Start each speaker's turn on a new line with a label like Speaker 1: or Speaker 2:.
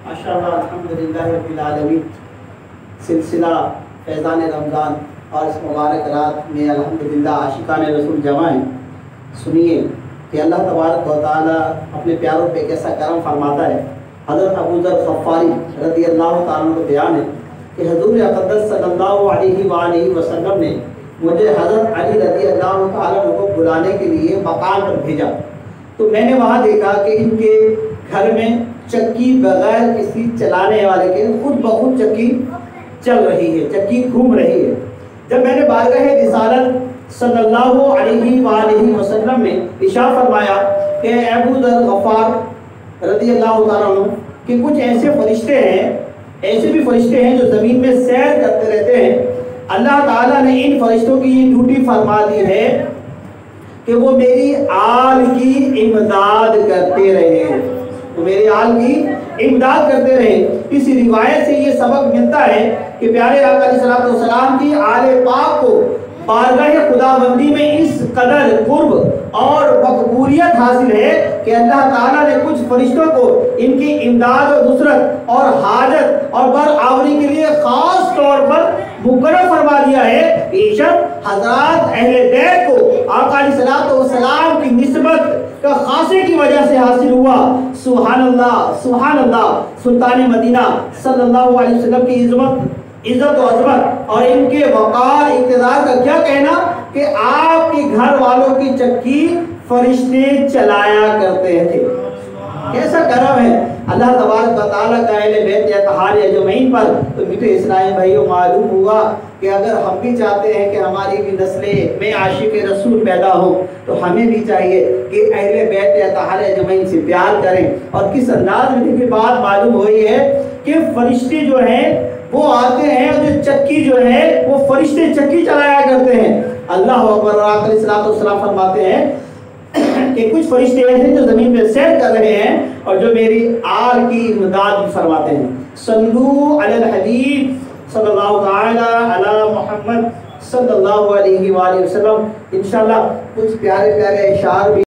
Speaker 1: ماشاءاللہ الحمدللہ رب العالمین. سلسلہ فیضان رمضان اور اس مبارک رات میں الحمدللہ عاشقان رسول جمع ہیں. سنیے کہ اللہ تبارک و تعالیٰ اپنے پیاروں پہ کیسا کرم فرماتا ہے. حضرت ابو ذر غفاری رضی اللہ تعالیٰ کو بیان ہے کہ حضور اقدس صلی اللہ علیہ وآلہ وسلم نے مجھے حضرت علی رضی اللہ تعالیٰ کو بلانے کے لیے مقام پر بھیجا. تو میں نے وہاں دیکھا کہ ان کے گھر میں چکی بغیر کسی چلانے والے کے خود بخود چکی چل رہی ہے، چکی گھوم رہی ہے. جب میں نے بارگاہ رسالت صلی اللہ علیہ وآلہ وسلم میں ارشاد فرمایا کہ ابو ذر غفار رضی اللہ تعالیٰ عنہ کہ کچھ ایسے فرشتے ہیں، ایسے بھی فرشتے ہیں جو زمین میں سیر کرتے رہتے ہیں، اللہ تعالیٰ نے ان فرشتوں کی یہ ڈیوٹی فرما دی ہے کہ وہ میری آل کی امداد کرتے رہے، وہ میری آل کی امداد کرتے رہے. اسی روایت سے یہ سبق ملتا ہے کہ پیارے آقا علیہ السلام کی آل پاک کو بارگاہ خداوندی میں اس قدر قرب اور مقبولیت حاصل ہے کہ اللہ تعالیٰ نے کچھ فرشتوں کو ان کی امداد و نصرت اور حاجت اور برآوری کے لیے خاص طور پر مقرر فرما دیا ہے. بیشک حضرات اہل بیت کو آقا علیہ السلام کی نسبت کا خاصے کی وجہ سے حاصل ہوا. سبحان اللہ سبحان اللہ. سلطان مدینہ صلی اللہ علیہ وسلم کی عزت و عظمت اور ان کے وقار اقتدار کا کیا کہنا کہ آپ کے گھر والوں کی چکی فرشتے چلایا کرتے تھے. کیسا کرم ہے اللہ تبارک و تعالیٰ کا اہل بیت اطہار اجمعین پر. تو میٹھے اسلامی بھائیوں معلوم ہوا کہ اگر ہم بھی چاہتے ہیں کہ ہماری بھی نسلیں میں عاشق رسول پیدا ہو تو ہمیں بھی چاہیے کہ اہل بیت اطہار اجمعین سے پیار کریں. اور کس انداز میں دیکھیں بات معلوم ہوئی ہے کہ فرشتے جو ہیں وہ آتے ہیں اور جو چکی جو ہے وہ فرشتے چکی چلایا کرتے ہیں. اللہ اکبر. آقا علیہ السلام فرماتے ہیں کہ کچھ فرشتے ایسے جو زمین میں سیر کر رہے ہیں اور جو میری آل کی امداد بھی فرماتے ہیں. صلو علی الحبیب صلی اللہ تعالی علی محمد صلی اللہ علیہ وآلہ وسلم. انشاءاللہ کچھ پیارے پیارے اشعار بھی